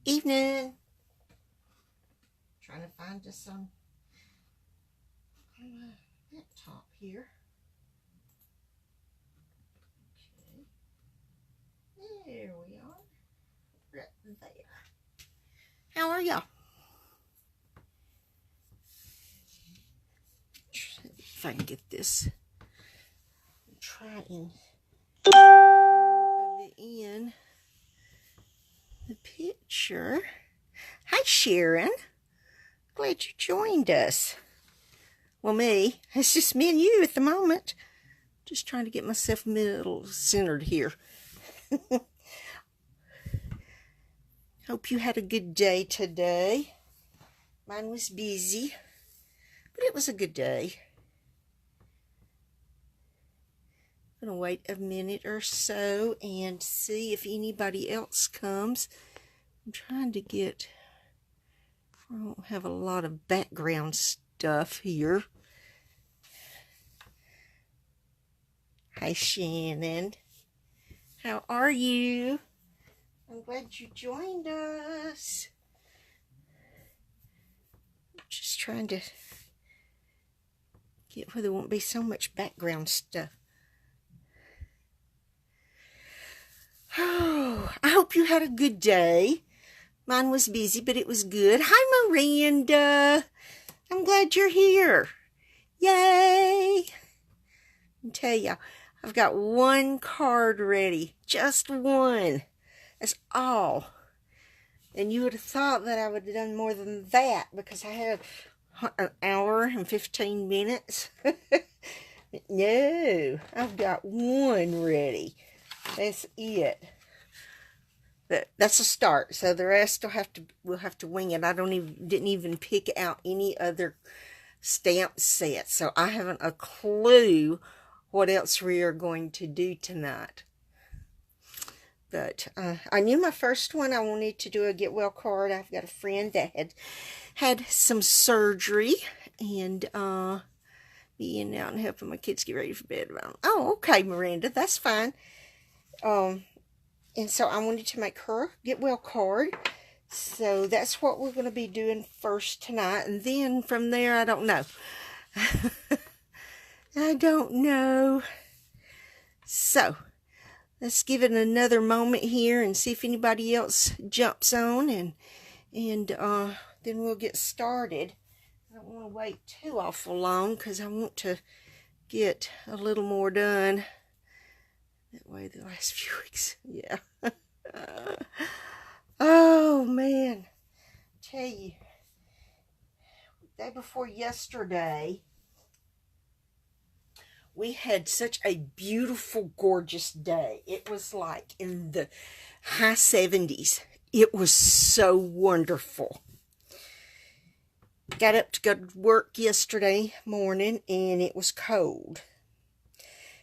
Evening. Trying to find just some on my laptop here. Okay. There we are. Right there. How are y'all? If I can get this. Try and get more of it in the picture. Hi, Sharon. Glad you joined us. Well, me. It's just me and you at the moment. Just trying to get myself middle centered here. Hope you had a good day today. Mine was busy, but it was a good day. I'm going to wait a minute or so and see if anybody else comes. I'm trying to get... I don't have a lot of background stuff here. Hi, Shannon. How are you? I'm glad you joined us. Just trying to get where there won't be so much background stuff. Oh, I hope you had a good day. Mine was busy, but it was good. Hi, Miranda. I'm glad you're here. Yay. I tell you, I've got one card ready. Just one. That's all. And you would have thought that I would have done more than that because I had an hour and 15 minutes. No, I've got one ready. That's it. That's a start. So the rest we'll have to wing it. Didn't even pick out any other stamp sets, so I haven't a clue what else we are going to do tonight. But I knew my first one I wanted to do a get well card. I've got a friend that had some surgery and being out and helping my kids get ready for bed. Oh, okay, Miranda, that's fine. And so I wanted to make her get well card. So that's what we're going to be doing first tonight. And then from there, I don't know. I don't know. So let's give it another moment here and see if anybody else jumps on. And then we'll get started. I don't want to wait too awful long because I want to get a little more done. That way the last few weeks, yeah. Oh, man. Tell you, day before yesterday, we had such a beautiful, gorgeous day. It was like in the high 70s. It was so wonderful. Got up to go to work yesterday morning, and it was cold.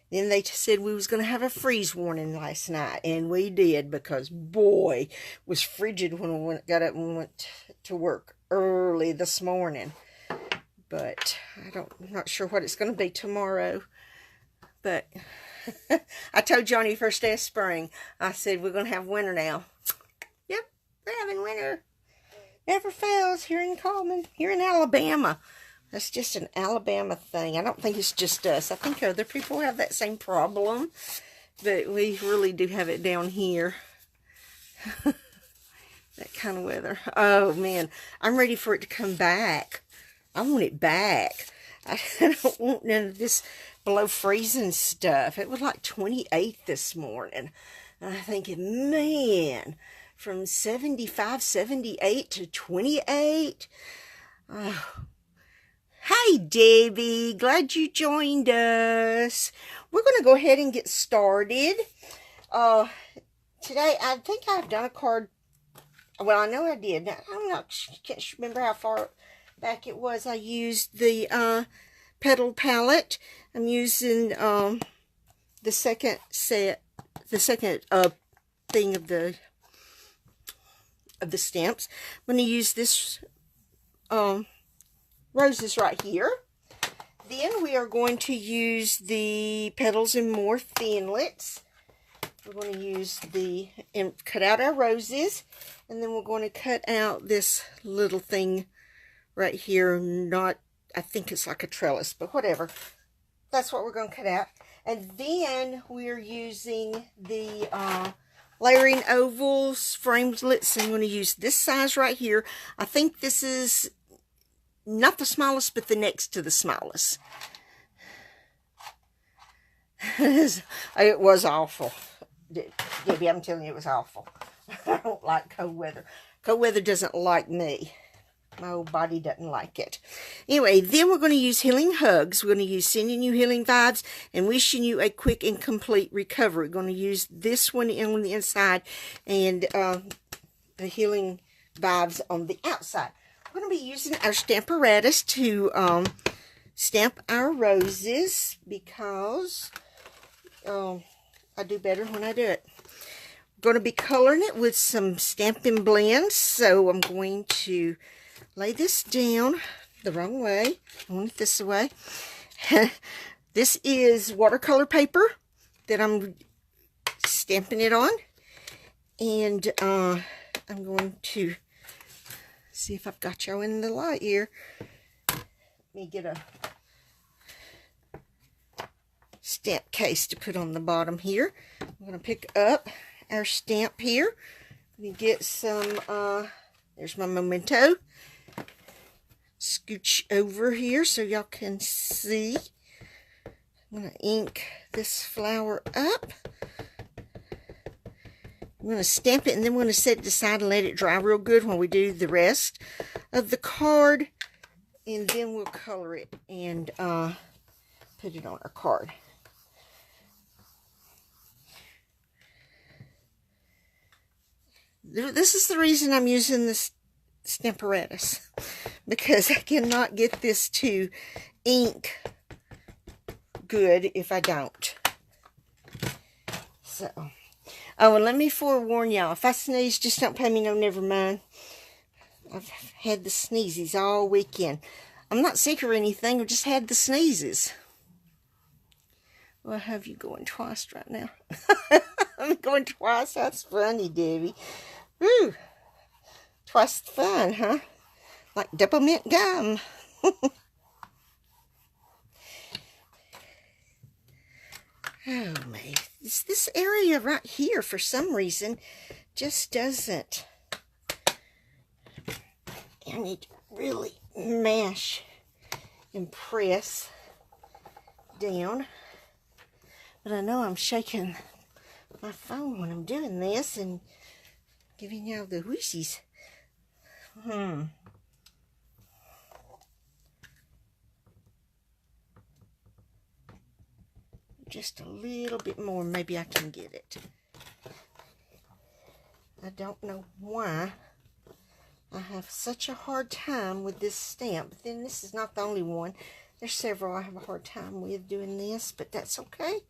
Then they said we was going to have a freeze warning last night, and we did because, boy, it was frigid when we got up and went to work early this morning. But I'm not sure what it's going to be tomorrow. But I told Johnny first day of spring, I said we're going to have winter now. Yep, we're having winter. Never fails here in Coleman, here in Alabama. That's just an Alabama thing. I don't think it's just us. I think other people have that same problem. But we really do have it down here. That kind of weather. Oh, man. I'm ready for it to come back. I want it back. I don't want none of this below freezing stuff. It was like 28 this morning. And I'm thinking, man, from 75, 78 to 28. Oh. Hi, Debbie. Glad you joined us. We're going to go ahead and get started. Today, I think I've done a card. Well, I know I did. Can't remember how far back it was. I used the Petal palette. I'm using the second set, the second thing of the stamps. I'm going to use this roses right here. Then we are going to use the Petals and More Thinlits. we're going to use and cut out our roses, and then we're going to cut out this little thing right here. I think it's like a trellis, but whatever. That's what we're going to cut out. And then we're using the layering ovals framelits, and I'm going to use this size right here. I think this is not the smallest, but the next to the smallest. It was awful. Debbie, I'm telling you, it was awful. I don't like cold weather. Cold weather doesn't like me. My old body doesn't like it. Anyway, then we're going to use healing hugs. We're going to use sending you healing vibes and wishing you a quick and complete recovery. We're going to use this one on the inside and the healing vibes on the outside. We're going to be using our Stamparatus to stamp our roses because I do better when I do it. I'm going to be coloring it with some Stampin' Blends, so I'm going to lay this down the wrong way. I want it this way. This is watercolor paper that I'm stamping it on, and I'm going to see if I've got y'all in the light here. Let me get a stamp case to put on the bottom here. I'm going to pick up our stamp here. Let me get some, there's my memento. Scooch over here so y'all can see. I'm going to ink this flower up. I'm going to stamp it, and then we're going to set it aside and let it dry real good when we do the rest of the card. And then we'll color it and put it on our card. This is the reason I'm using this Stamparatus, because I cannot get this to ink good if I don't. So, oh, and let me forewarn y'all, if I sneeze, just don't pay me no never mind. I've had the sneezes all weekend. I'm not sick or anything, I've just had the sneezes. Well, I have you going twice right now. I'm going twice, that's funny, Debbie. Woo! Twice the fun, huh? Like double mint gum. Oh, man. This area right here, for some reason, just doesn't. I need to really mash and press down. But I know I'm shaking my phone when I'm doing this and giving y'all the whoosies. Just a little bit more, maybe I can get it. I don't know why I have such a hard time with this stamp. But then this is not the only one. There's several I have a hard time with doing this, but that's okay.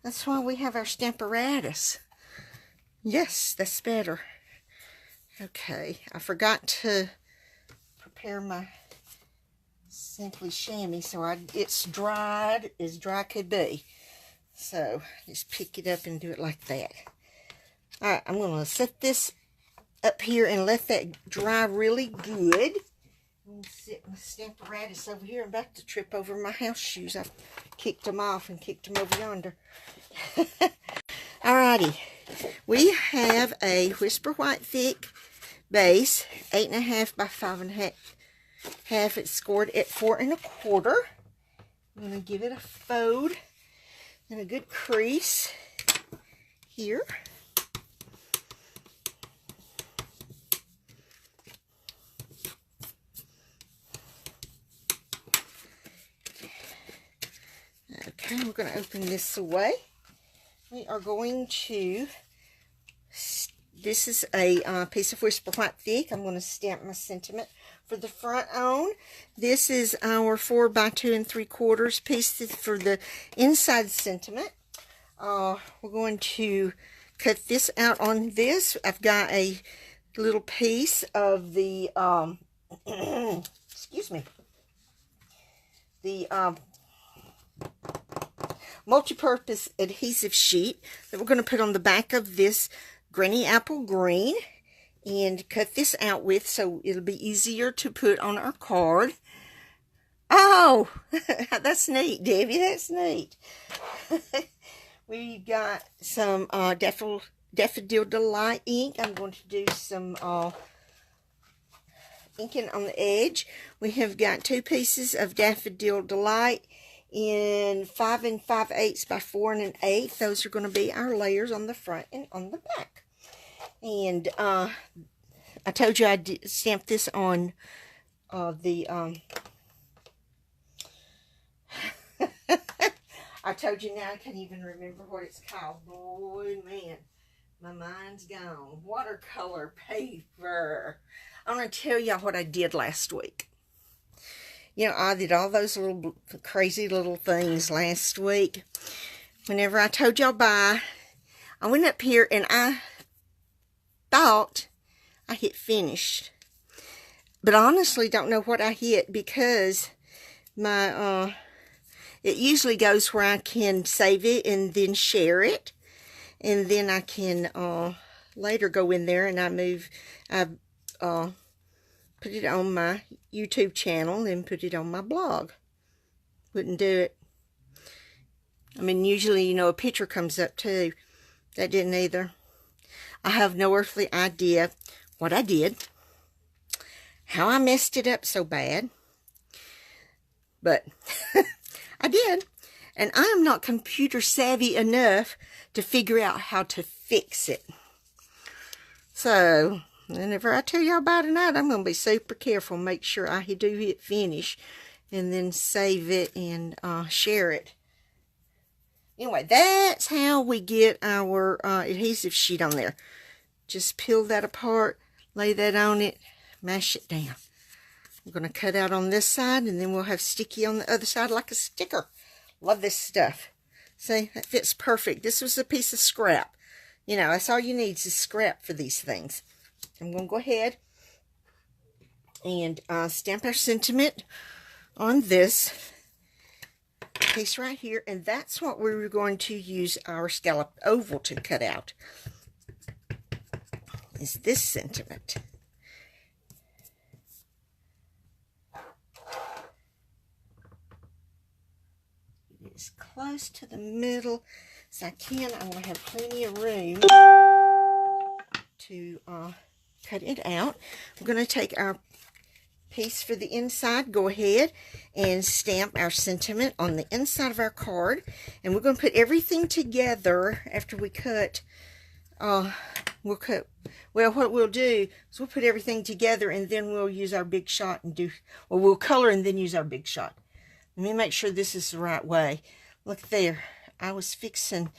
That's why we have our Stamparatus. Yes, that's better. Okay, I forgot to prepare my Simply Chamois, so it's dried as dry could be. So just pick it up and do it like that. All right, I'm going to set this up here and let that dry really good. I'm going to set my Stamparatus over here. I'm about to trip over my house shoes. I've kicked them off and kicked them over yonder. Alrighty, we have a Whisper White Thick base, 8.5 by 5.5. It's scored at 4 1/4. I'm going to give it a fold and a good crease here. Okay, we're going to open this away. We are going to, this is a piece of Whisper White Thick. I'm going to stamp my sentiment for the front on. This is our 4 by 2 3/4 piece for the inside sentiment. We're going to cut this out on this. I've got a little piece of the, excuse me, the multi-purpose adhesive sheet that we're going to put on the back of this Granny Apple Green and cut this out with so it'll be easier to put on our card. Oh, that's neat, Debbie. That's neat. We got some Daffodil Delight ink. I'm going to do some inking on the edge. We have got 2 pieces of Daffodil Delight in 5 5/8 by 4 1/8. Those are going to be our layers on the front and on the back. And I told you I stamped this on the I told you now I can't even remember what it's called. Boy, man, my mind's gone. Watercolor paper. I'm going to tell y'all what I did last week. You know, I did all those little crazy little things last week. Whenever I told y'all bye, I went up here and I thought I hit finish. But I honestly don't know what I hit because my it usually goes where I can save it and then share it. And then I can later go in there and I put it on my YouTube channel and put it on my blog. Wouldn't do it. I mean, usually, you know, a picture comes up too. That didn't either. I have no earthly idea what I did, how I messed it up so bad. But I did. And I am not computer savvy enough to figure out how to fix it. So, whenever I tell y'all about tonight, I'm going to be super careful. Make sure I do hit finish. And then save it and share it. Anyway, that's how we get our adhesive sheet on there. Just peel that apart. Lay that on it. Mash it down. I'm going to cut out on this side. And then we'll have sticky on the other side like a sticker. Love this stuff. See, that fits perfect. This was a piece of scrap. You know, that's all you need is scrap for these things. I'm going to go ahead and stamp our sentiment on this piece right here. And that's what we were going to use our scalloped oval to cut out. Is this sentiment. As close to the middle as I can. I want to have plenty of room to cut it out. We're going to take our piece for the inside, go ahead and stamp our sentiment on the inside of our card. And we're going to put everything together after we cut. Well, what we'll do is we'll put everything together and then we'll use our big shot and we'll color and then use our big shot. Let me make sure this is the right way. Look there. I was fixing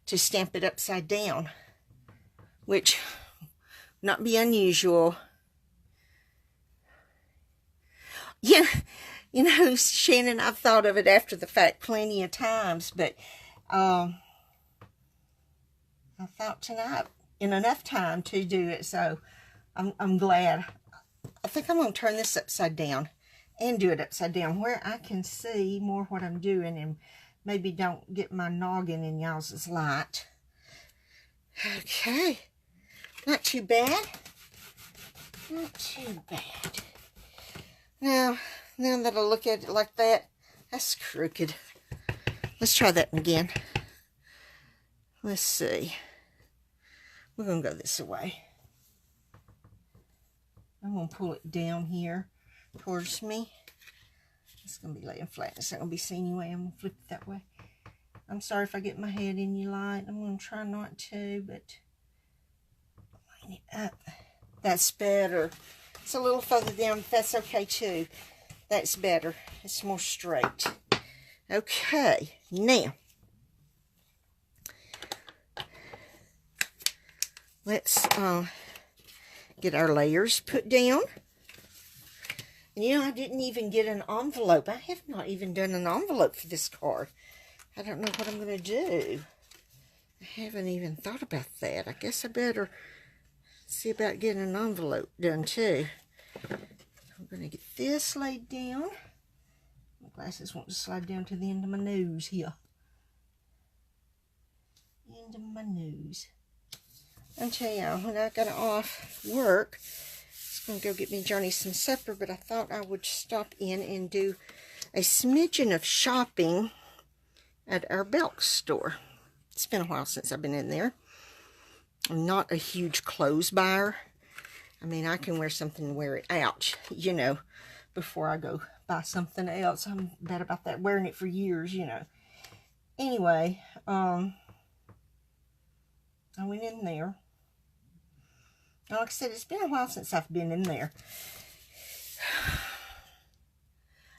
to stamp it upside down, which would not be unusual. Yeah, you know, Shannon, I've thought of it after the fact plenty of times, but I thought tonight in enough time to do it, so I'm glad. I think I'm going to turn this upside down and do it upside down where I can see more what I'm doing and maybe don't get my noggin in y'all's light. Okay, not too bad. Not too bad. Now that I look at it like that, that's crooked. Let's try that one again. Let's see. We're going to go this way. I'm going to pull it down here towards me. It's going to be laying flat. It's not going to be seen anyway. I'm going to flip it that way. I'm sorry if I get my head in your light. I'm going to try not to, but line it up. That's better. It's a little further down, but that's okay too. That's better. It's more straight. Okay, now let's get our layers put down. And you know, I didn't even get an envelope. I have not even done an envelope for this card. I don't know what I'm going to do. I haven't even thought about that. I guess I better see about getting an envelope done too. I'm going to get this laid down. My glasses want to slide down to the end of my nose here. into my nose. I'll tell y'all, when I got off work, I was going to go get me and Johnny some supper, but I thought I would stop in and do a smidgen of shopping at our Belk store. It's been a while since I've been in there. I'm not a huge clothes buyer. I mean, I can wear something and wear it out, you know, before I go buy something else. I'm bad about that, wearing it for years, you know. Anyway, I went in there. Like I said, it's been a while since I've been in there.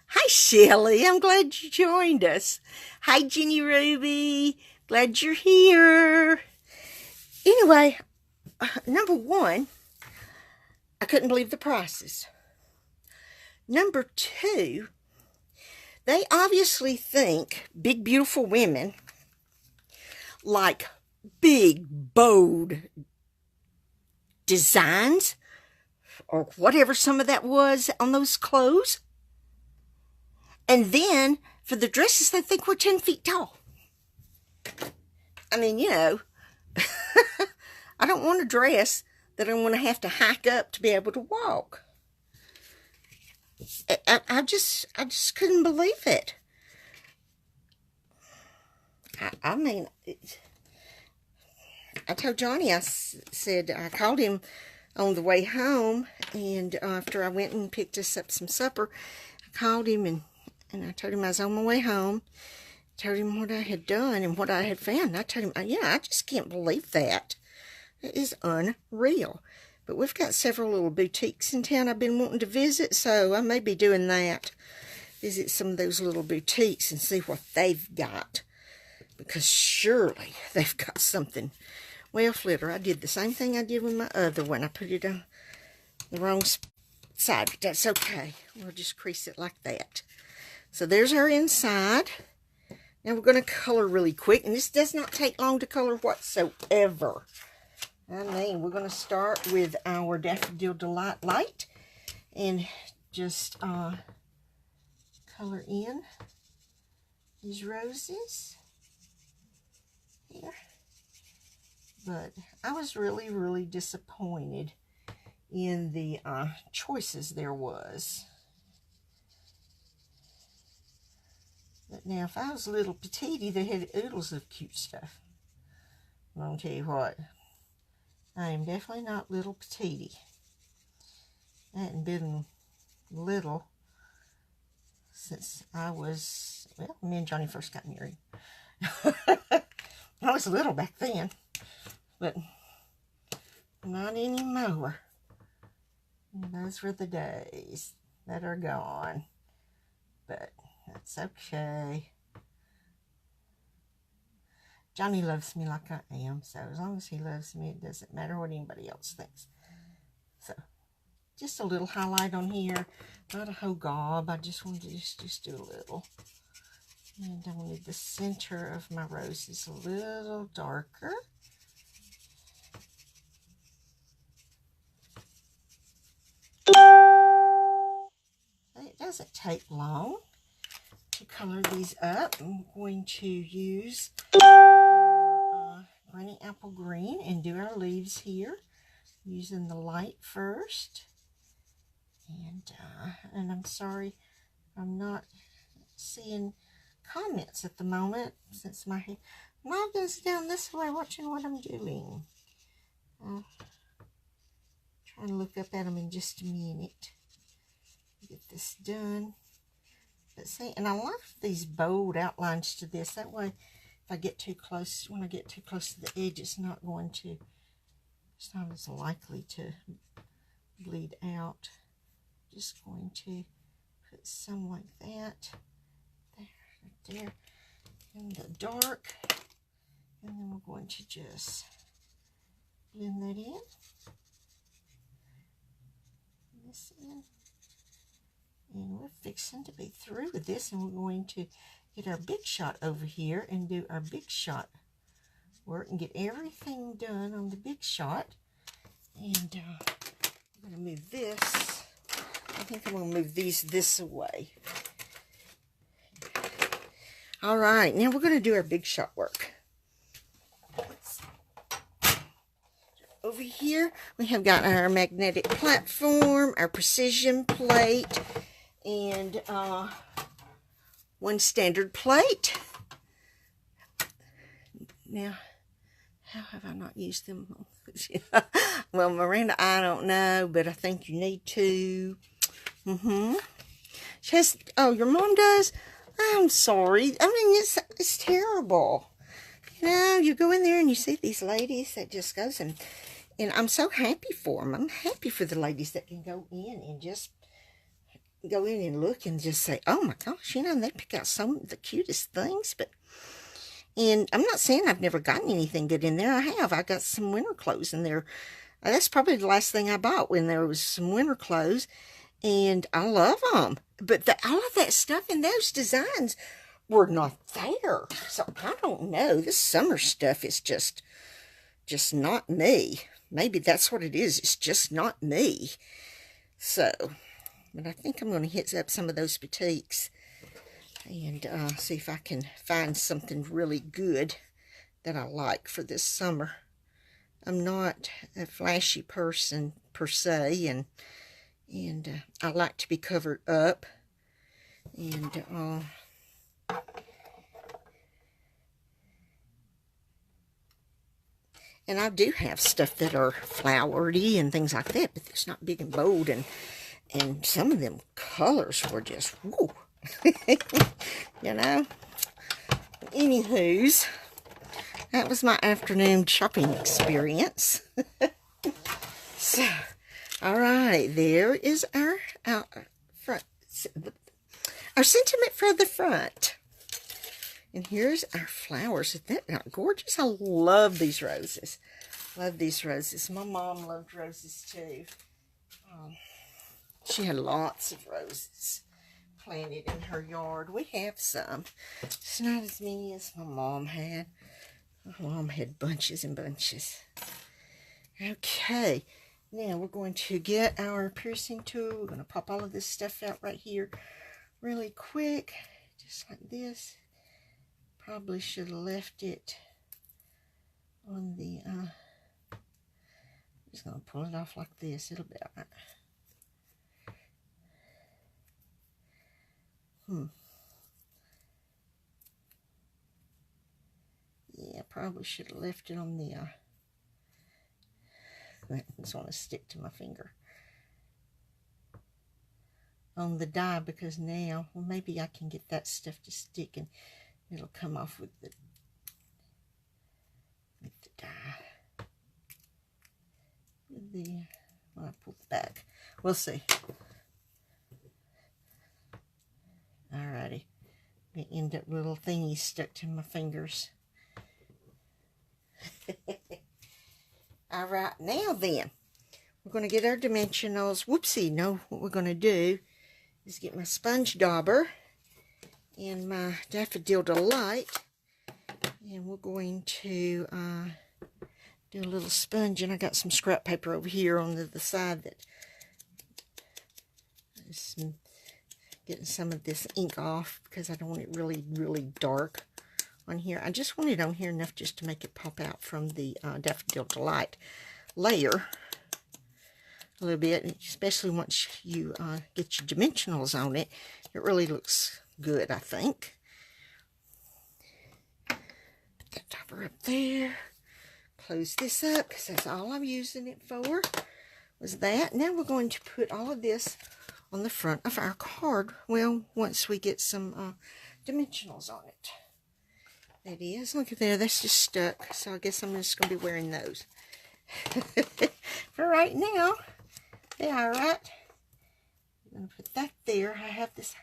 Hi, Shelly. I'm glad you joined us. Hi, Jenny Ruby. Glad you're here. Anyway, number one, I couldn't believe the prices. Number two, they obviously think big, beautiful women like big, bold designs or whatever some of that was on those clothes. And then for the dresses, they think we're 10 feet tall. I mean, you know, I don't want a dress that I'm going to have to hike up to be able to walk. I just couldn't believe it. I mean, I told Johnny, I said, I called him on the way home, and after I went and picked us up some supper, I called him and I told him I was on my way home. Told him what I had done and what I had found. And I told him, yeah, I just can't believe that. It is unreal. But we've got several little boutiques in town I've been wanting to visit, so I may be doing that. Visit some of those little boutiques and see what they've got. Because surely they've got something. Well, Flitter, I did the same thing I did with my other one. I put it on the wrong side, but that's okay. We'll just crease it like that. So there's our inside. Now we're going to color really quick, and this does not take long to color whatsoever. I mean, we're going to start with our Daffodil Delight Light and just color in these roses here. But I was really, really disappointed in the choices there was. But now, if I was a little petite, they had oodles of cute stuff. I'm going to tell you what, I am definitely not little petite. I hadn't been little since I was, well, me and Johnny first got married. I was little back then, but not anymore. And those were the days that are gone. But that's okay. Johnny loves me like I am, so as long as he loves me, it doesn't matter what anybody else thinks. So, just a little highlight on here. Not a whole gob. I just wanted to just do a little. And I wanted the center of my roses a little darker. It doesn't take long to color these up. I'm going to use our Granny Apple Green and do our leaves here using the light first. And I'm sorry I'm not seeing comments at the moment since my husband's down this way watching what I'm doing. Trying to look up at him in just a minute. Get this done. But see, and I love these bold outlines to this. That way, if I get too close, when I get too close to the edge, it's not as likely to bleed out. Just going to put some like that. There, in the dark. And then we're going to just blend that in. This in. And we're fixing to be through with this, and we're going to get our big shot over here and do our big shot work and get everything done on the big shot. And I'm going to move this. I think I'm going to move these this way. All right, now we're going to do our big shot work. here we have got our magnetic platform, our precision plate, and one standard plate. Now, how have I not used them? Well, Miranda, I don't know, but I think you need to. She has, oh, your mom does? I'm sorry. I mean, it's terrible. You know, you go in there and you see these ladies that just goes and I'm so happy for them. I'm happy for the ladies that can go in and just go in and look and just say, oh my gosh, you know, they pick out some of the cutest things. And I'm not saying I've never gotten anything good in there. I have. I got some winter clothes in there. That's probably the last thing I bought when there was some winter clothes. And I love them. But all of that stuff in those designs were not there. So I don't know. This summer stuff is just not me. Maybe that's what it is. It's just not me. So, but I think I'm going to hit up some of those boutiques and see if I can find something really good that I like for this summer. I'm not a flashy person per se, and I like to be covered up, and I do have stuff that are flowery and things like that, but it's not big and bold, and some of them colors were just woo. You know. Anywho's, that was my afternoon shopping experience. So, all right, there is our front, our sentiment for the front. And here's our flowers. Isn't that gorgeous? I love these roses. Love these roses. My mom loved roses too. She had lots of roses planted in her yard. We have some. It's not as many as my mom had. My mom had bunches and bunches. Okay. Now we're going to get our piercing tool. We're going to pop all of this stuff out right here really quick. Just like this. Probably should have left it on the, I'm just going to pull it off like this. It'll be all right. Yeah, probably should have left it on the, I just want to stick to my finger. On the die, because now, well, maybe I can get that stuff to stick and it'll come off with the die. When I pull it back. We'll see. Alrighty. I'm going to end up little thingies stuck to my fingers. Alright, now then, we're going to get our dimensionals. Whoopsie, no, what we're going to do is get my sponge dauber and my Daffodil Delight, and we're going to do a little sponge, and I got some scrap paper over here on the side that is getting some of this ink off because I don't want it really, really dark on here. I just want it on here enough just to make it pop out from the Daffodil Delight layer a little bit, especially once you get your dimensionals on it. It really looks good, I think. Put that topper up there. Close this up because that's all I'm using it for, was that. Now we're going to put all of this on the front of our card. Well, once we get some dimensionals on it. That is. Look at there. That's just stuck. So I guess I'm just going to be wearing those. For right now, they are right. I'm going to put that there. I have this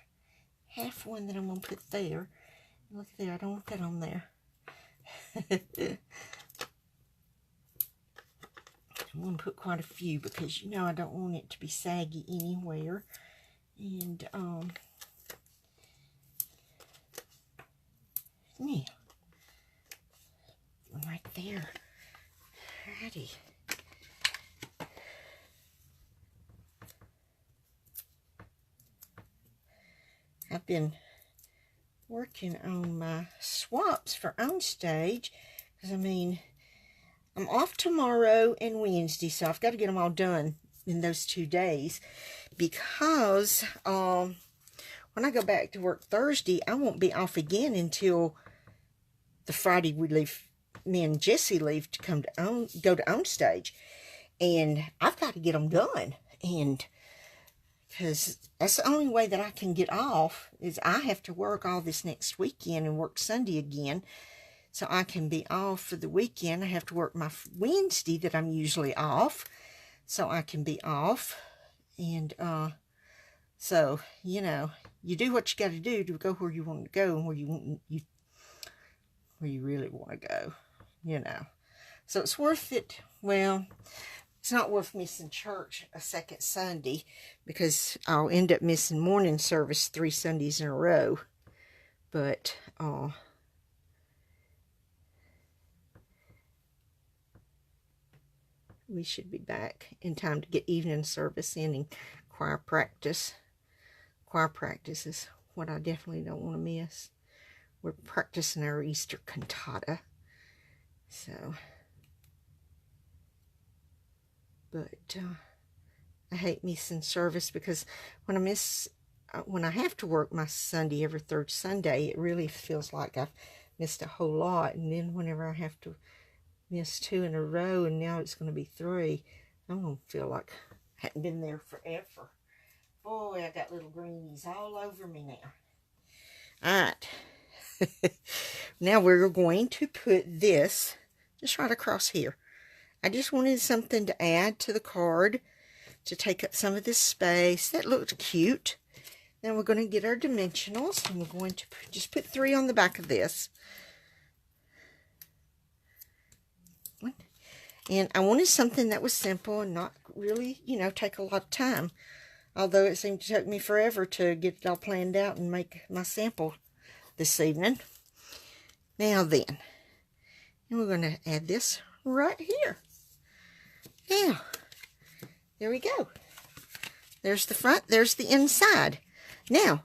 half one that I'm going to put there. Look there. I don't want that on there. I'm going to put quite a few because, you know, I don't want it to be saggy anywhere. And, yeah. Right there. Alrighty. I've been working on my swaps for on stage because, I mean, I'm off tomorrow and Wednesday, so I've got to get them all done in those 2 days, because when I go back to work Thursday, I won't be off again until the Friday we leave. Me and Jessie leave to go to On Stage, and I've got to get them done, and because that's the only way that I can get off is I have to work all this next weekend and work Sunday again, so I can be off for the weekend. I have to work my Wednesday that I'm usually off, so I can be off, and so you know, you do what you got to do to go where you want to go and where you really want to go, you know. So it's worth it. Well, it's not worth missing church a second Sunday, because I'll end up missing morning service 3 Sundays in a row. But we should be back in time to get evening service in and choir practice. Choir practice is what I definitely don't want to miss. We're practicing our Easter cantata. So, but I hate missing service, because when I have to work my Sunday every 3rd Sunday, it really feels like I've missed a whole lot. And then whenever I have to miss 2 in a row, and now it's going to be 3, I'm going to feel like I hadn't been there forever. Boy, I got little greenies all over me now. All right. Now we're going to put this just right across here. I just wanted something to add to the card to take up some of this space. That looked cute. Now we're going to get our dimensionals, and we're going to just put 3 on the back of this. And I wanted something that was simple and not really, you know, take a lot of time. Although it seemed to take me forever to get it all planned out and make my sample this evening. Now then, and we're going to add this right here. Now, there we go. There's the front, there's the inside. Now,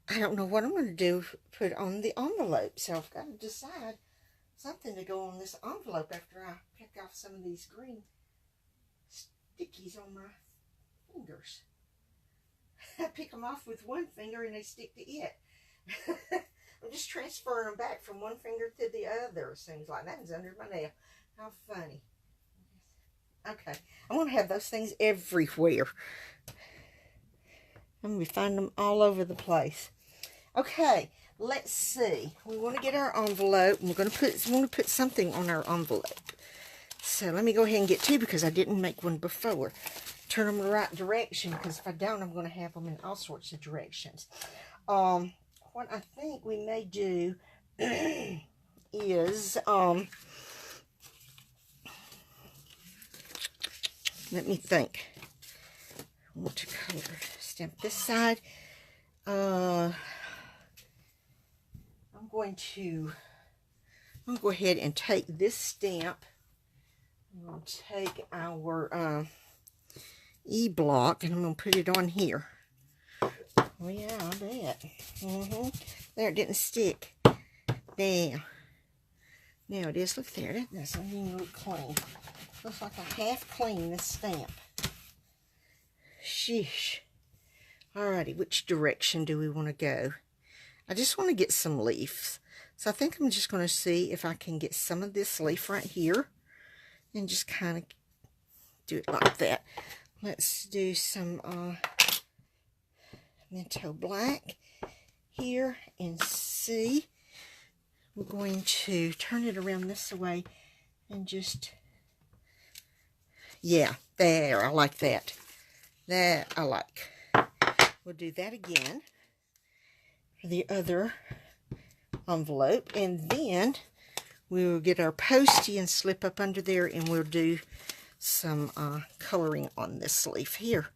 I don't know what I'm going to do, put on the envelope, so I've got to decide something to go on this envelope after I pick off some of these green stickies on my fingers. I pick them off with one finger and they stick to it. I'm just transferring them back from one finger to the other. Seems like that is under my nail. How funny. Okay, I want to have those things everywhere. I'm going to be finding them all over the place. Okay, let's see. We want to get our envelope, and we want to put something on our envelope. So let me go ahead and get 2, because I didn't make one before. Turn them the right direction, because if I don't, I'm going to have them in all sorts of directions. What I think we may do is, let me think. I want to color stamp this side. I'm going to go ahead and take this stamp. I'm going to take our E-block, and I'm going to put it on here. Oh yeah, I bet. There, it didn't stick. There. Now it is. Look there. That doesn't even look clean. Looks like I half cleaned this stamp. Sheesh. Alrighty, which direction do we want to go? I just want to get some leaves. So I think I'm just going to see if I can get some of this leaf right here and just kind of do it like that. Let's do some Minto Black here and see. We're going to turn it around this way and just, yeah, there, I like that. That I like. We'll do that again for the other envelope, and then we will get our postie and slip up under there, and we'll do some coloring on this leaf here.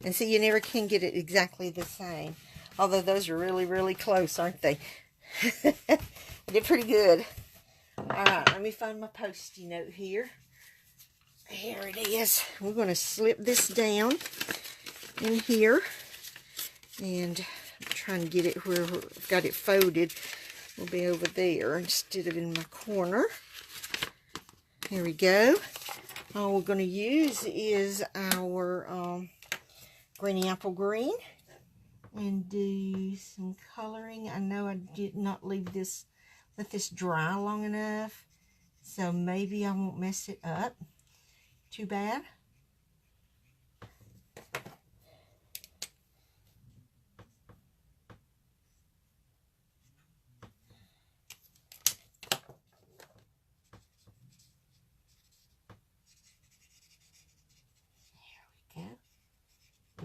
And see, you never can get it exactly the same, although those are really, really close, aren't they? I did pretty good. Alright, let me find my postie note here. Here it is. We're going to slip this down in here, and I'm trying to get it where I've got it folded. Will be over there instead of in my corner. Here we go. All we're going to use is our Granny Apple Green and do some coloring. I know I did not let this dry long enough, so maybe I won't mess it up too bad.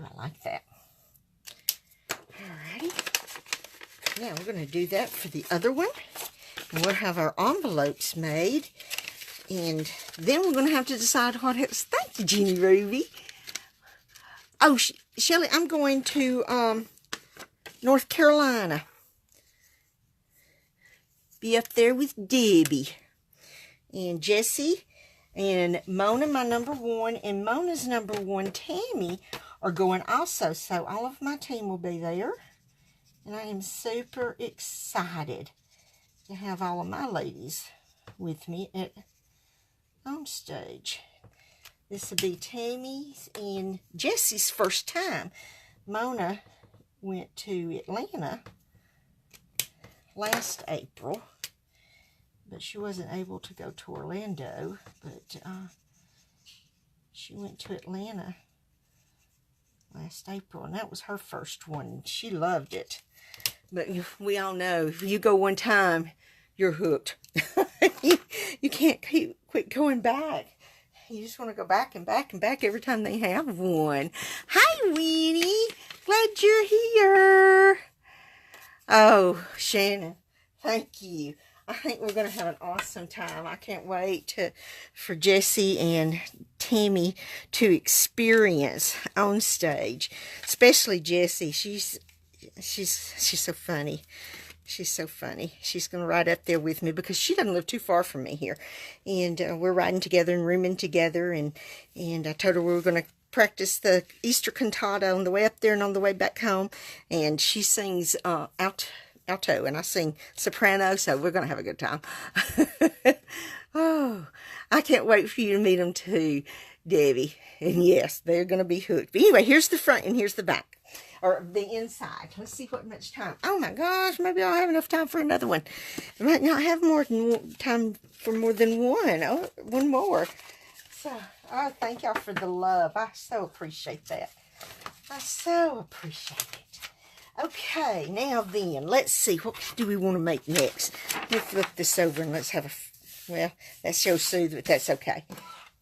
I like that. Alrighty. Now we're going to do that for the other one. And we'll have our envelopes made. And then we're going to have to decide what else. Thank you, Jeannie Ruby. Oh, Shelly, I'm going to North Carolina. Be up there with Debbie. And Jessie and Mona, my number one, and Mona's number one, Tammy, are going also. So all of my team will be there. And I am super excited to have all of my ladies with me at on stage. This will be Tammy's and Jessie's first time. Mona went to Atlanta last April, but she wasn't able to go to Orlando, but she went to Atlanta last April, and that was her first one. She loved it. But we all know, if you go one time, you're hooked. you can't quit going back. You just want to go back and back and back every time they have one. Hi, Winnie. Glad you're here. Oh, Shannon, thank you. I think we're going to have an awesome time. I can't wait for Jessie and Tammy to experience on stage, especially Jessie. She's so funny. She's so funny. She's going to ride up there with me because she doesn't live too far from me here, and we're riding together and rooming together. And I told her we were going to practice the Easter cantata on the way up there and on the way back home. And she sings alto, and I sing soprano, so we're going to have a good time. Oh, I can't wait for you to meet them too, Debbie. And yes, they're going to be hooked. But anyway, here's the front and here's the back, or the inside. Let's see what much time. Oh my gosh, maybe I'll have enough time for another one. I might not have more than time for more than one. Oh, one more. So, oh, thank y'all for the love. I so appreciate that. I so appreciate it. Okay, now then, let's see. What do we want to make next? Let's flip this over and let's have a... Well, that shows Sue, but that's okay.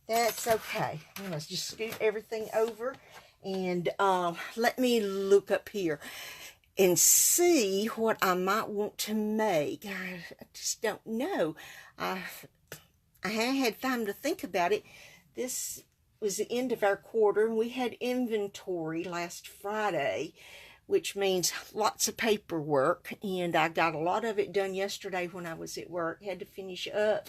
That's okay. Let's just scoot everything over. And let me look up here and see what I might want to make. I just don't know. I haven't had time to think about it. This was the end of our quarter, and we had inventory last Friday, which means lots of paperwork, and I got a lot of it done yesterday when I was at work. Had to finish up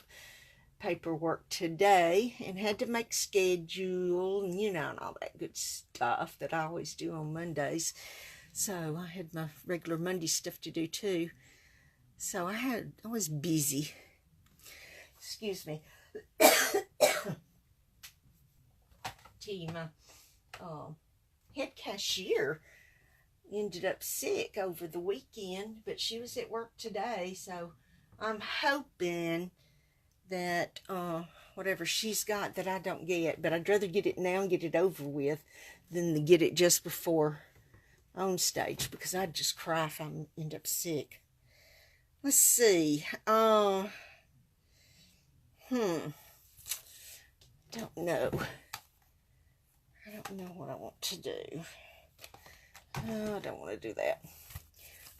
paperwork today, and had to make schedule, and and all that good stuff that I always do on Mondays. So I had my regular Monday stuff to do too. So I was busy. Excuse me. My head cashier ended up sick over the weekend, but she was at work today, so I'm hoping that whatever she's got that I don't get, but I'd rather get it now and get it over with than to get it just before on stage, because I'd just cry if I end up sick. Let's see. Don't know. I don't know what I want to do. Oh, I don't want to do that.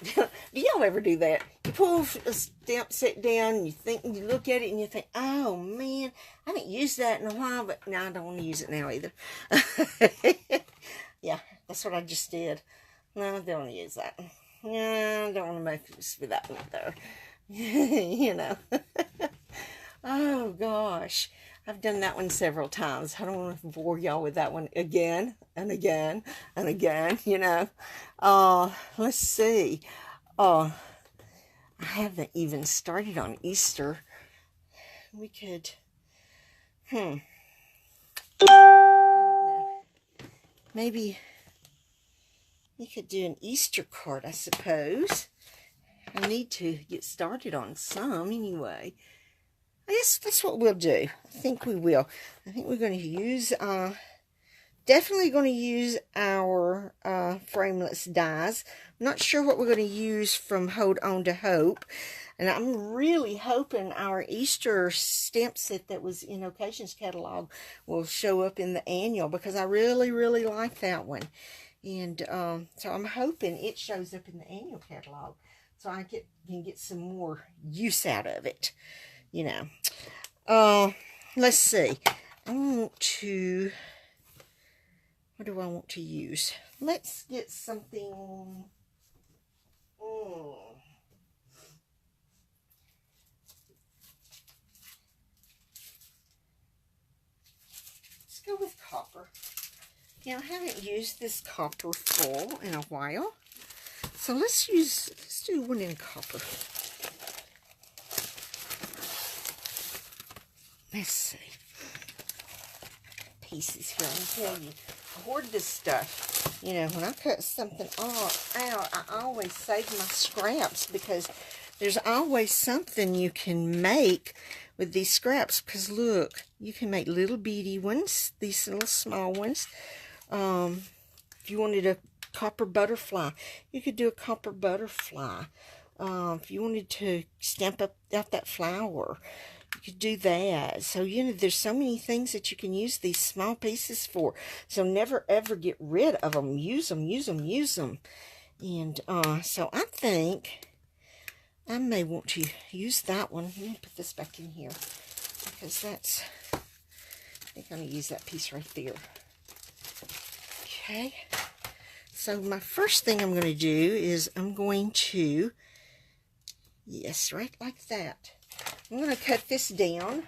Do y'all ever do that? You pull a stamp set down, and you look at it and you think, oh man, I haven't used that in a while, but no, I don't want to use it now either. Yeah, that's what I just did. No, I don't want to use that. No, I don't want to make use of that one though. Oh gosh. I've done that one several times. I don't want to bore y'all with that one again and again and again, Let's see. I haven't even started on Easter. We could I don't know. Maybe you could do an Easter card, I suppose. I need to get started on some anyway. I guess that's what we'll do. I think we will. I think we're going to use, definitely going to use our frameless dies. I'm not sure what we're going to use from Hold On to Hope. And I'm really hoping our Easter stamp set that was in Occasions catalog will show up in the annual, because I really, really like that one. And so I'm hoping it shows up in the annual catalog, so I can get some more use out of it, you know. Let's see. I want to, what do I want to use? Let's get something. Let's go with copper. Now, I haven't used this copper foil in a while, so let's do one in copper. Let's see. Pieces here, I'm telling you, I hoard this stuff. You know, when I cut something out, I always save my scraps, because there's always something you can make with these scraps. Because look, you can make little bitty ones, these little small ones. If you wanted a copper butterfly, you could do a copper butterfly. If you wanted to stamp out that flower, you could do that. So, you know, there's so many things that you can use these small pieces for. So never ever get rid of them. Use them, use them, use them. And so I think I may want to use that one. Let me put this back in here, because that's, I think I'm going to use that piece right there. Okay. So my first thing I'm going to do is I'm going to, yes, right like that. I'm going to cut this down,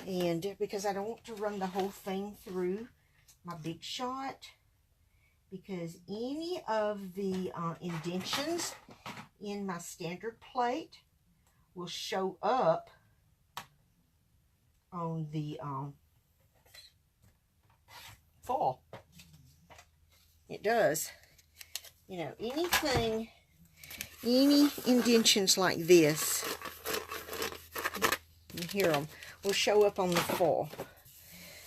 and because I don't want to run the whole thing through my Big Shot, because any of the indentions in my standard plate will show up on the foil. It does. You know, anything, any indentions like this, you hear them, will show up on the foil.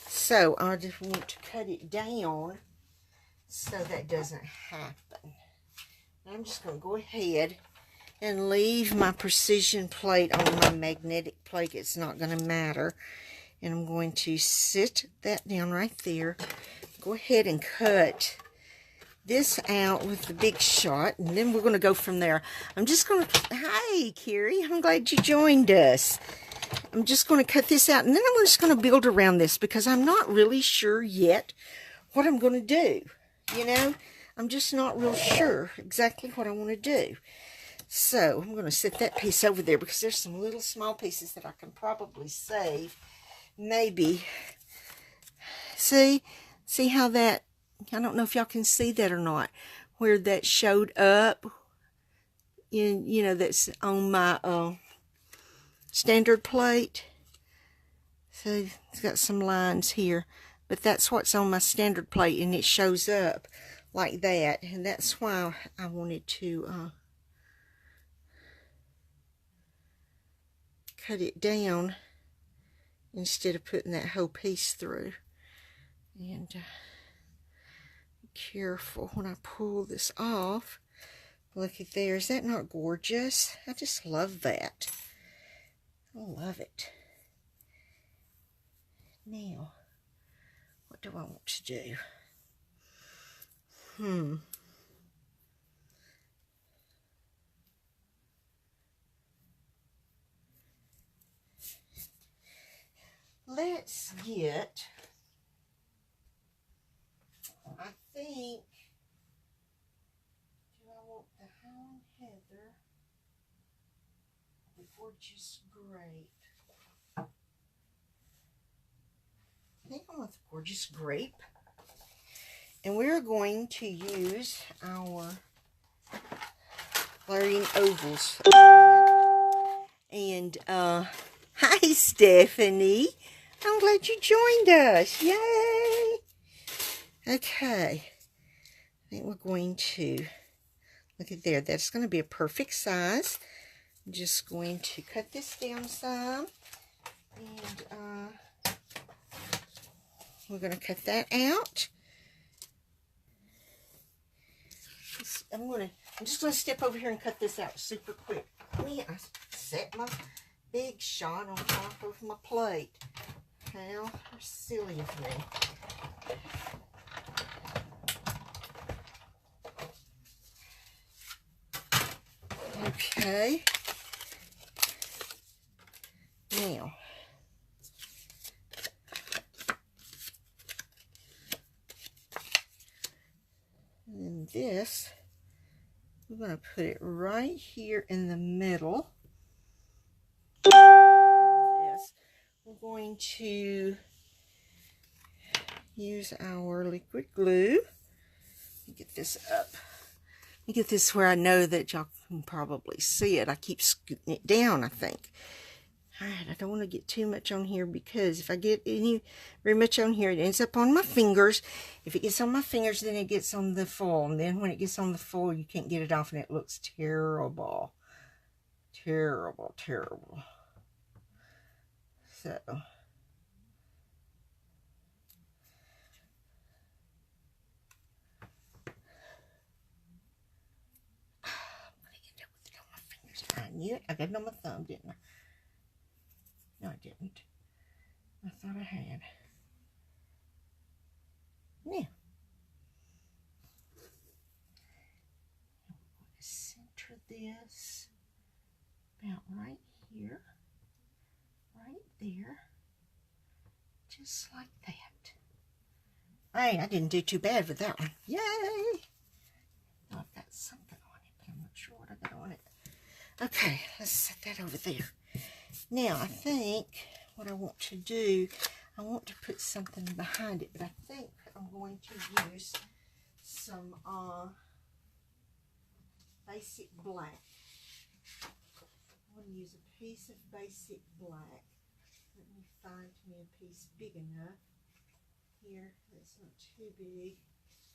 So I just want to cut it down so that doesn't happen. I'm just going to go ahead and leave my precision plate on my magnetic plate. It's not going to matter. And I'm going to sit that down right there. Go ahead and cut this out with the Big Shot, and then we're going to go from there. I'm just going to, hi Carrie, I'm glad you joined us. I'm just going to cut this out, and then I'm just going to build around this, because I'm not really sure yet what I'm going to do. You know, I'm just not real sure exactly what I want to do. So I'm going to set that piece over there, because there's some little small pieces that I can probably save. Maybe. See how that, I don't know if y'all can see that or not, where that showed up in, you know, that's on my standard plate. So it's got some lines here, but that's what's on my standard plate, and it shows up like that. And that's why I wanted to cut it down instead of putting that whole piece through. And be careful when I pull this off. Look at there. Is that not gorgeous? I just love that. I love it. Now, what do I want to do? Let's get, I think, do I want the Hound Heather, the Gorgeous Grape? I think I want the Gorgeous Grape. And we're going to use our Flaring Ovals. And, hi Stephanie. I'm glad you joined us. Yay! Okay. I think we're going to, look at there. That's going to be a perfect size. I'm just going to cut this down some. And we're going to cut that out. I'm just going to step over here and cut this out super quick. I set my big shot on top of my plate. How silly of me. Okay. Now, and this, we're going to put it right here in the middle. This, we're going to use our liquid glue. Get this up. Let me get this where I know that y'all can probably see it. I keep scooting it down, I think. Alright, I don't want to get too much on here because if I get very much on here, it ends up on my fingers. If it gets on my fingers, then it gets on the foil. And then when it gets on the foil, you can't get it off and it looks terrible. Terrible, terrible. So, I knew it. I got it on my thumb, didn't I? No, I didn't. I thought I had. Now, I'm going to center this about right here, right there, just like that. Hey, I didn't do too bad with that one. Yay! Oh, I've got something on it, but I'm not sure what I got on it. Okay, let's set that over there. Now, I think what I want to do, I want to put something behind it, but I think I'm going to use some basic black. I'm going to use a piece of basic black. Let me find me a piece big enough. Here, that's not too big.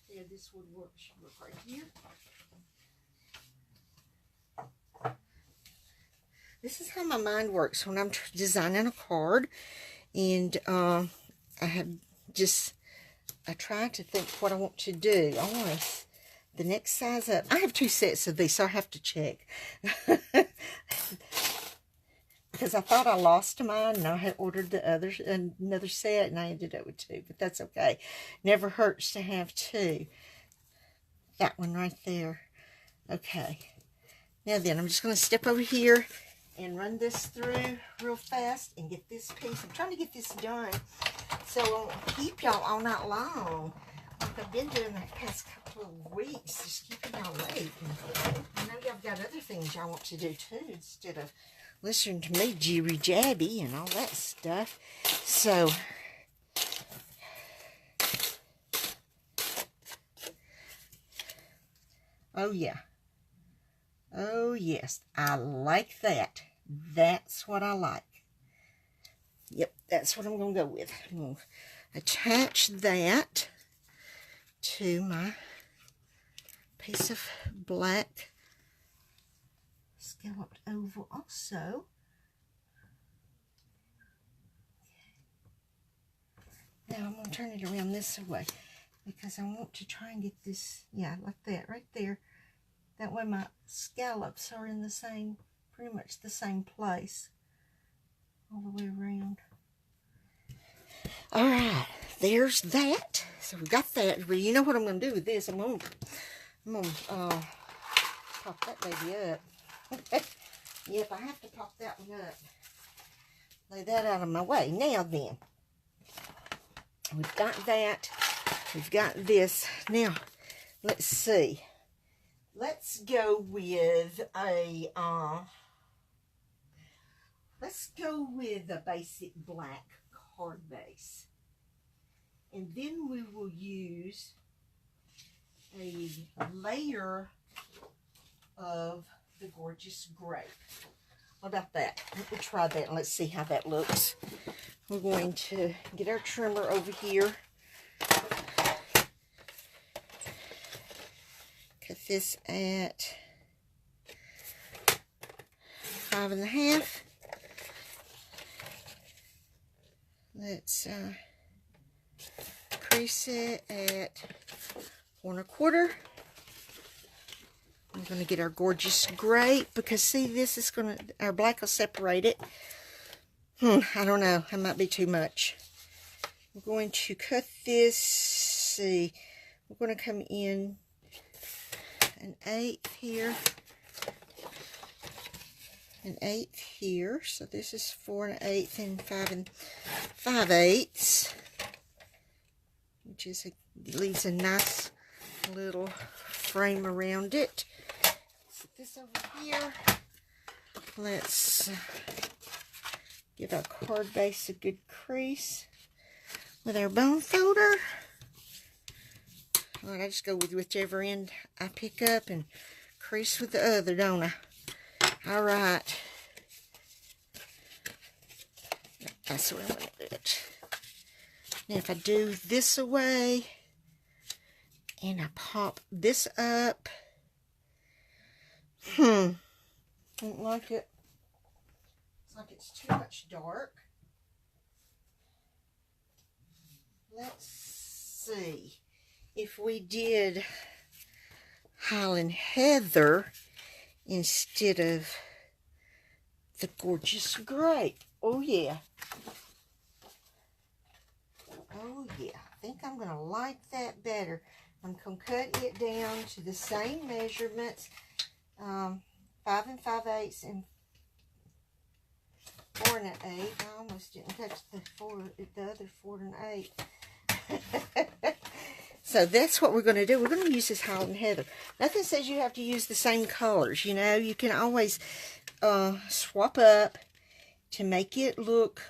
Yeah, this would work, should work right here. This is how my mind works when I'm designing a card, and I try to think what I want to do. I want the next size up. I have 2 sets of these, so I have to check. Because I thought I lost mine, and I had ordered another set, and I ended up with 2, but that's okay. Never hurts to have 2. That one right there. Okay. Now then, I'm just going to step over here and run this through real fast and get this piece. I'm trying to get this done so I won't keep y'all all night long like I've been doing the past couple of weeks, just keeping y'all late. And I know y'all got other things y'all want to do too instead of listening to me jibby jabby and all that stuff. So oh yeah. Oh, yes, I like that. That's what I like. Yep, that's what I'm going to go with. I'm going to attach that to my piece of black scalloped oval also. Now I'm going to turn it around this way because I want to try and get this, yeah, like that right there. That way my scallops are in the same, pretty much the same place all the way around. All right, there's that. So we got that. Well, you know what I'm going to do with this? I'm going to pop that baby up. Yep, I have to pop that one up. Lay that out of my way. Now then, we've got that. We've got this. Now, let's see. Let's go with a basic black card base. And then we will use a layer of the gorgeous grape What about that? Let me try that and let's see how that looks. We're going to get our trimmer over here. Cut this at 5.5. Let's crease it at 4.25. I'm going to get our gorgeous gray, because see, this is going to, our black will separate it. I don't know, that might be too much. We're going to cut this, see, we're going to come in 1/8 here, 1/8 here, so this is 4 1/8 and 5 5/8, which is leaves a nice little frame around it. Set this over here. Let's give our card base a good crease with our bone folder. Well, I just go with whichever end I pick up and crease with the other, don't I? All right. That's the way I want to do it. Now, if I do this away and I pop this up, don't like it. It's like it's too much dark. Let's see if we did Highland Heather instead of the gorgeous gray. Oh yeah. Oh yeah. I think I'm going to like that better. I'm going to cut it down to the same measurements, 5 5/8 and 4 1/8. I almost didn't touch the other 4 1/8. So that's what we're going to do. We're going to use this Highland Heather. Nothing says you have to use the same colors. You know, you can always swap up to make it look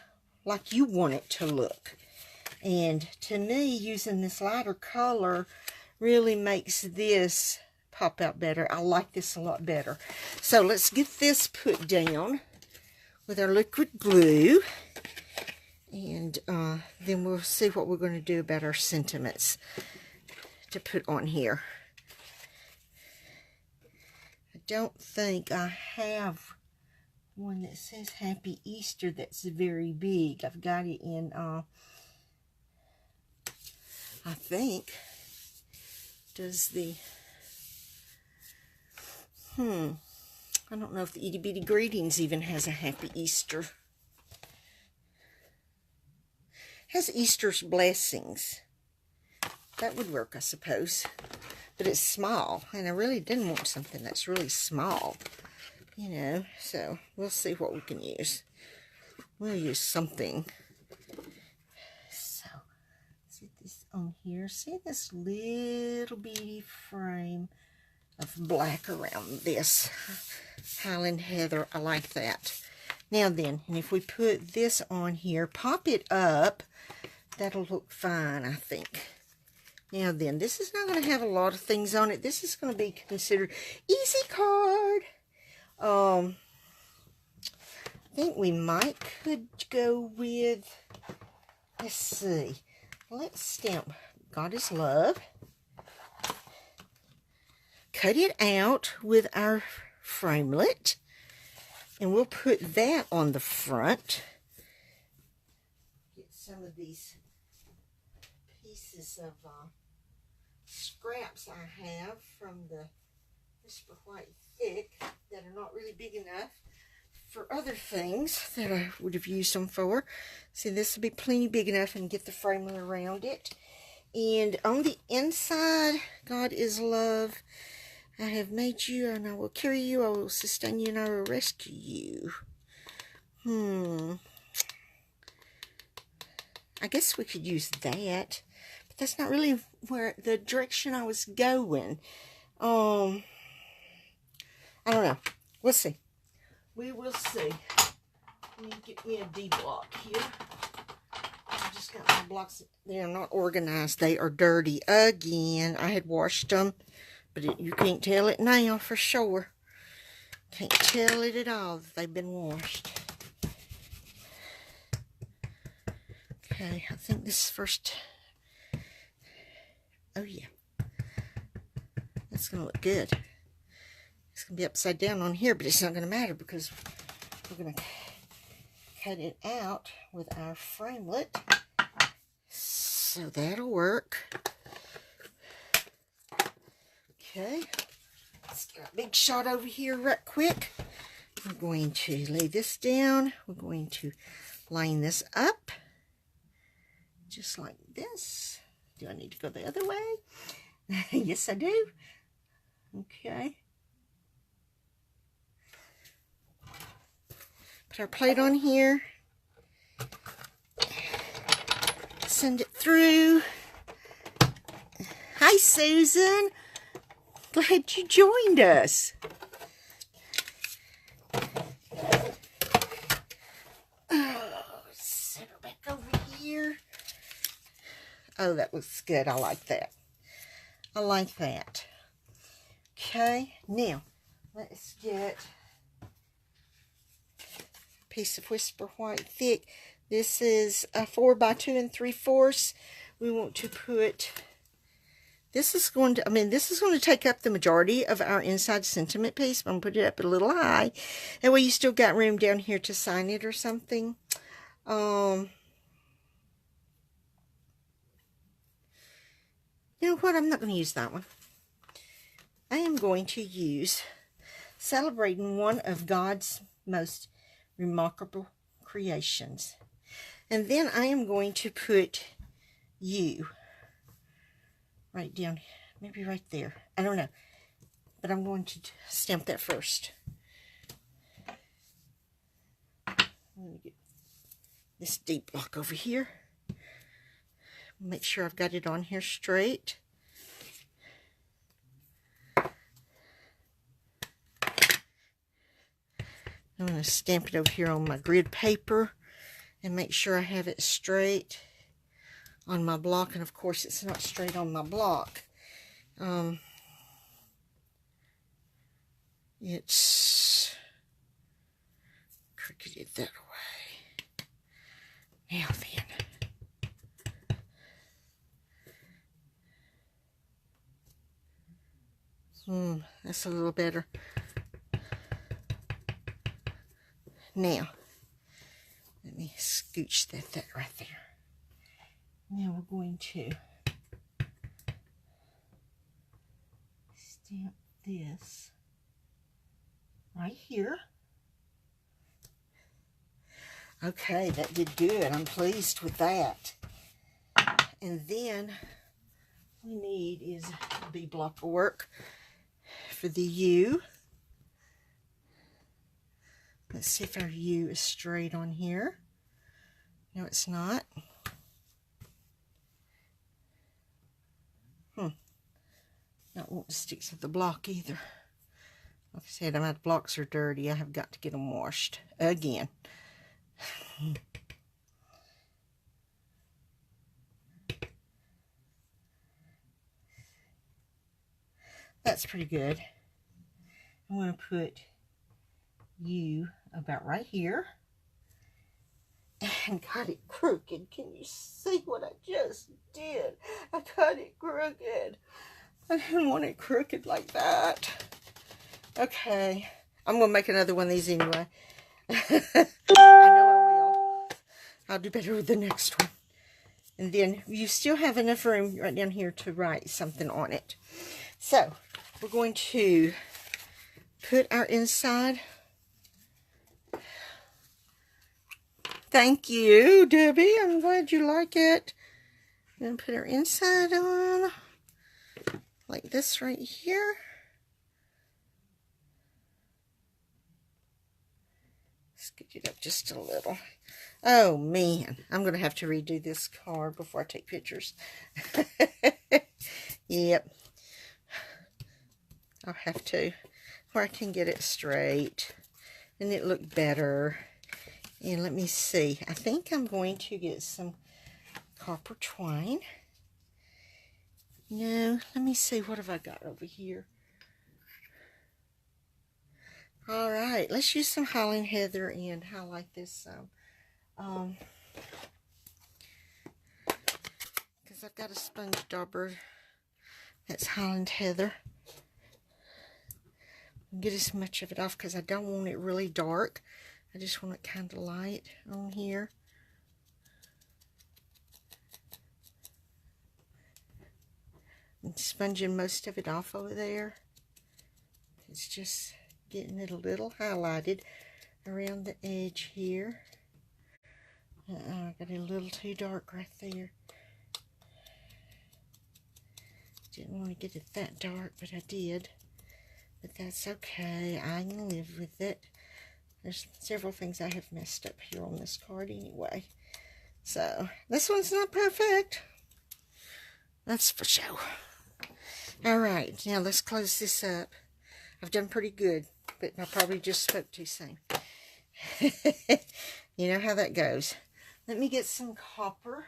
like you want it to look. And to me, using this lighter color really makes this pop out better. I like this a lot better. So let's get this put down with our liquid glue. And then we'll see what we're going to do about our sentiments to put on here. I don't think I have one that says Happy Easter that's very big. I've got it in, I think, does the, I don't know if the Itty Bitty Greetings even has a Happy Easter. Has Easter's Blessings. That would work, I suppose. But it's small, and I really didn't want something that's really small, you know. So we'll see what we can use. We'll use something. So let's get this on here. See this little bitty frame of black around this Highland Heather. I like that. Now then, and if we put this on here, pop it up, that'll look fine, I think. Now then, this is not going to have a lot of things on it. This is going to be considered easy card. I think we could go with, let's see. Let's stamp God is Love. Cut it out with our framelit. And we'll put that on the front. Get some of these pieces of scraps I have from the Whisper White Thick that are not really big enough for other things that I would have used them for. See, this will be plenty big enough, and get the framelit around it. And on the inside, God is Love. I have made you, and I will carry you, I will sustain you, and I will rescue you. I guess we could use that, but that's not really where the direction I was going. I don't know. We'll see. We will see. Let me get me a D block here. I just got my blocks. They are not organized. They are dirty again. I had washed them. But you can't tell it now for sure. Can't tell it at all that they've been washed. Okay, I think this first, oh yeah, that's going to look good. It's going to be upside down on here, but it's not going to matter because we're going to cut it out with our framelit. So that'll work. Okay, let's get a big shot over here right quick. We're going to lay this down. We're going to line this up just like this. Do I need to go the other way? Yes, I do. Okay. Put our plate on here. Send it through. Hi, Susan. Glad you joined us. Oh, set her back over here. Oh, that looks good. I like that. I like that. Okay, now let's get a piece of Whisper White thick. This is a 4 by 2 3/4. We want to put, this is going to take up the majority of our inside sentiment piece. I'm going to put it up a little high. That way you still got room down here to sign it or something. You know what? I'm not going to use that one. I am going to use Celebrating One of God's Most Remarkable Creations. And then I am going to put you right down, maybe right there. I don't know. But I'm going to stamp that first. I'm going to get this deep block over here. Make sure I've got it on here straight. I'm going to stamp it over here on my grid paper and make sure I have it straight on my block. And of course it's not straight on my block. It's crookeded that way. Now then. That's a little better. Now, let me scooch that right there. Now we're going to stamp this right here. Okay, that did good. I'm pleased with that. And then we need is a B block of work for the U. Let's see if our U is straight on here. No, it's not. Not want to stick to the block either. Like I said, my blocks are dirty. I have got to get them washed again. That's pretty good. I'm going to put you about right here. And got it crooked. Can you see what I just did? I cut it crooked. I didn't want it crooked like that. Okay. I'm going to make another one of these anyway. I know I will. I'll do better with the next one. And then you still have enough room right down here to write something on it. So, we're going to put our inside. Thank you, Debbie. I'm glad you like it. I'm going to put our inside on like this right here. Scoot it up just a little. Oh, man. I'm going to have to redo this card before I take pictures. Yep. I'll have to. Where I can get it straight. And it look better. And let me see. I think I'm going to get some copper twine. No, let me see. What have I got over here? All right, let's use some Highland Heather and highlight this some. Because I've got a sponge dauber that's Highland Heather. Get as much of it off because I don't want it really dark. I just want it kind of light on here. I'm sponging most of it off over there. It's just getting it a little highlighted around the edge here. I got it a little too dark right there. Didn't want to get it that dark, but I did. But that's okay. I can live with it. There's several things I have messed up here on this card anyway. So, this one's not perfect. That's for sure. Alright, now let's close this up. I've done pretty good, but I probably just spoke too soon. You know how that goes. Let me get some copper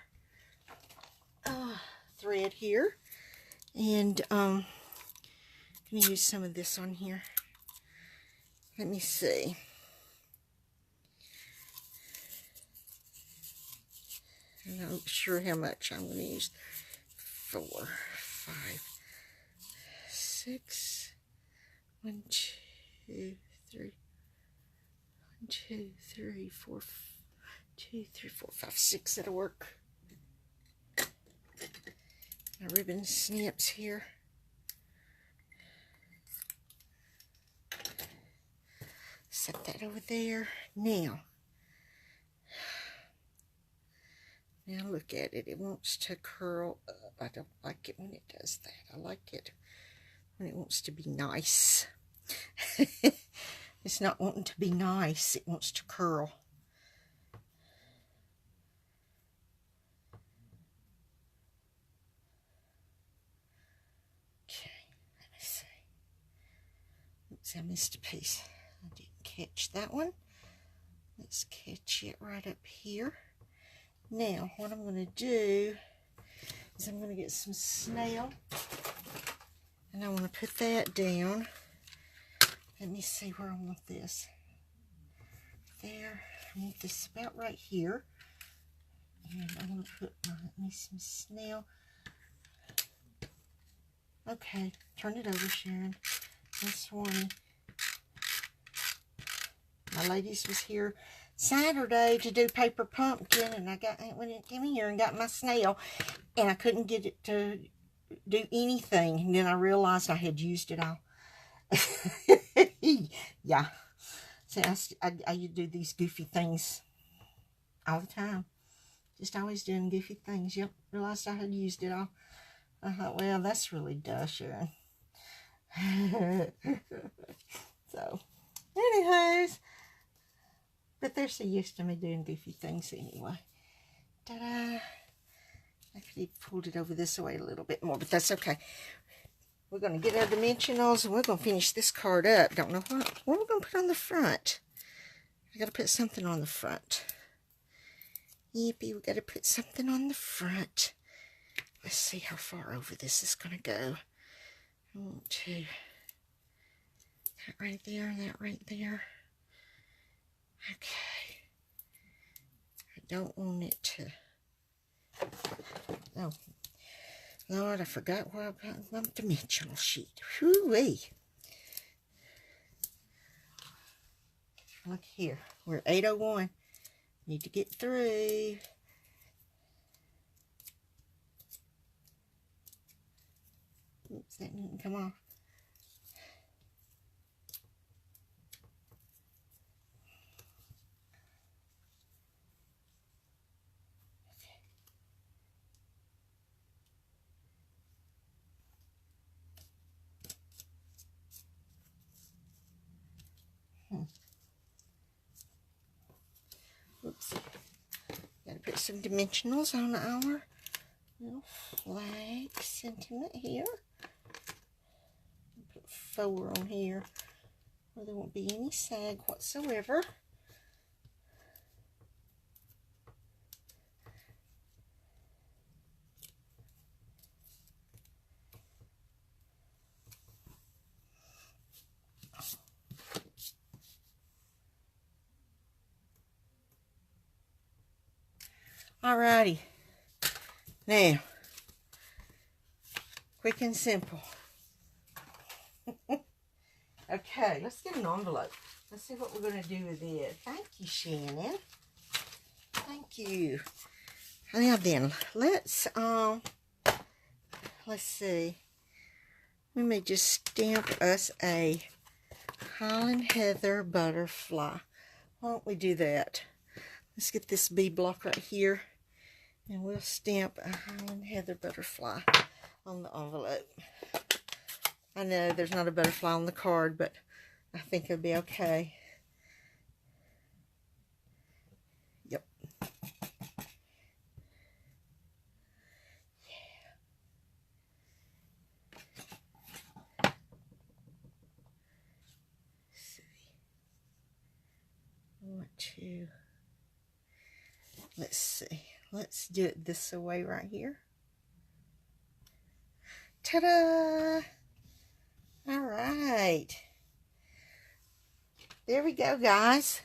thread here. And I'm going to use some of this on here. Let me see. I'm not sure how much I'm going to use. 4, 5, 6. 1, 2, 3. 1, 2, 3, 4. 2, 3, 4, 5, 6. That'll work. My ribbon snips here. Set that over there. Now look at it. It wants to curl up. I don't like it when it does that. I like it when it wants to be nice. It's not wanting to be nice. It wants to curl. Okay, let me see. Oops, I missed a piece. I didn't catch that one. Let's catch it right up here. Now, what I'm going to do is I'm going to get some snail, and I want to put that down. Let me see where I want this. There. I want this about right here. And I'm going to put me some snail. Okay, turn it over, Sharon. This one. My ladies was here Saturday to do paper pumpkin, and I went in here and got my snail, and I couldn't get it to do anything. And then I realized I had used it all. Yeah. See, I do these goofy things all the time. Just always doing goofy things. Yep, realized I had used it all. I thought, well, that's really duh, Sharon. So, anyways. But they're so used to me doing goofy things anyway. Ta-da! I could have pulled it over this way a little bit more, but that's okay. We're going to get our dimensionals, and we're going to finish this card up. Don't know what we're going to put on the front. I got to put something on the front. Yippee, we got to put something on the front. Let's see how far over this is going to go. I want to. That right there, that right there. Okay. I don't want it to. Oh, Lord, I forgot what about my dimensional sheet. Whoo-wee. Look here. We're 8:01. Need to get through. Oops, that didn't come off. Oops. Gotta put some dimensionals on our little flag sentiment here. Put 4 on here where there won't be any sag whatsoever. Alrighty. Now, quick and simple. Okay, let's get an envelope. Let's see what we're going to do with it. Thank you, Shannon. Thank you. Now then, let's see. We may just stamp us a Highland Heather butterfly. Why don't we do that? Let's get this bee block right here, and we'll stamp a Highland Heather butterfly on the envelope. I know there's not a butterfly on the card, but I think it'll be okay. Yep. Let's see. Let's do it this way right here. Ta-da! All right. There we go, guys.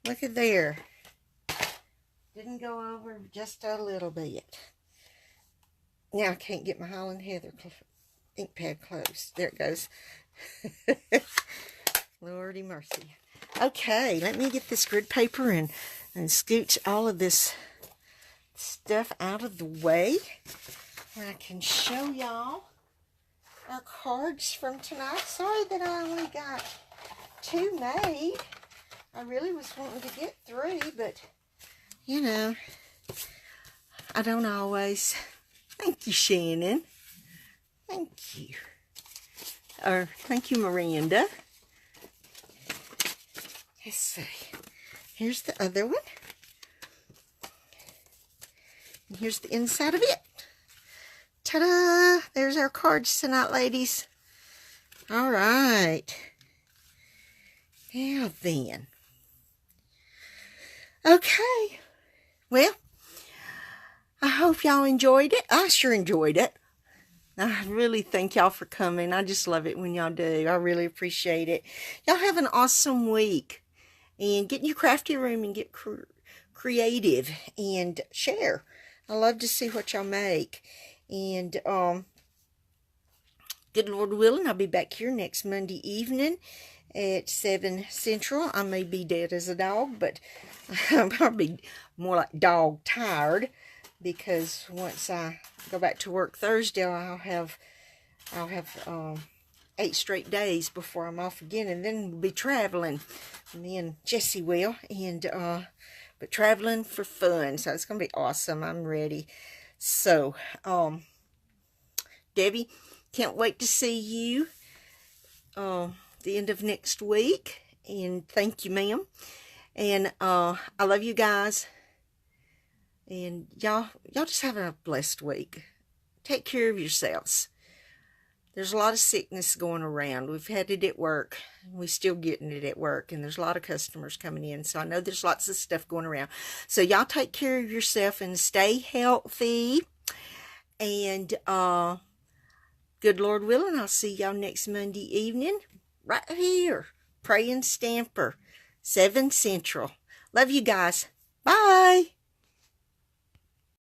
Look at there. Didn't go over just a little bit. Now I can't get my Highland Heather ink pad closed. There it goes. Lordy mercy. Okay, let me get this grid paper and scooch all of this stuff out of the way. And I can show y'all our cards from tonight. Sorry that I only got 2 made. I really was wanting to get 3, but, you know, I don't always. Thank you, Shannon. Thank you. Or, thank you, Miranda. Let's see. Here's the other one. And here's the inside of it. Ta-da! There's our cards tonight, ladies. All right. Now then. Okay. Well, I hope y'all enjoyed it. I sure enjoyed it. I really thank y'all for coming. I just love it when y'all do. I really appreciate it. Y'all have an awesome week. And get in your crafty room and get creative and share. I love to see what y'all make. And good Lord willing, I'll be back here next Monday evening at 7 Central. I may be dead as a dog, but I'll probably more like dog tired, because once I go back to work Thursday, I'll have 8 straight days before I'm off again, and then we'll be traveling. And then Jessie will, and but traveling for fun, so it's gonna be awesome. I'm ready. So, Debbie, can't wait to see you the end of next week. And thank you, ma'am. And I love you guys. And y'all just have a blessed week. Take care of yourselves. There's a lot of sickness going around. We've had it at work. We're still getting it at work. And there's a lot of customers coming in. So I know there's lots of stuff going around. So y'all take care of yourself and stay healthy. And good Lord willing, I'll see y'all next Monday evening. Right here. Praying Stamper. 7 Central. Love you guys. Bye.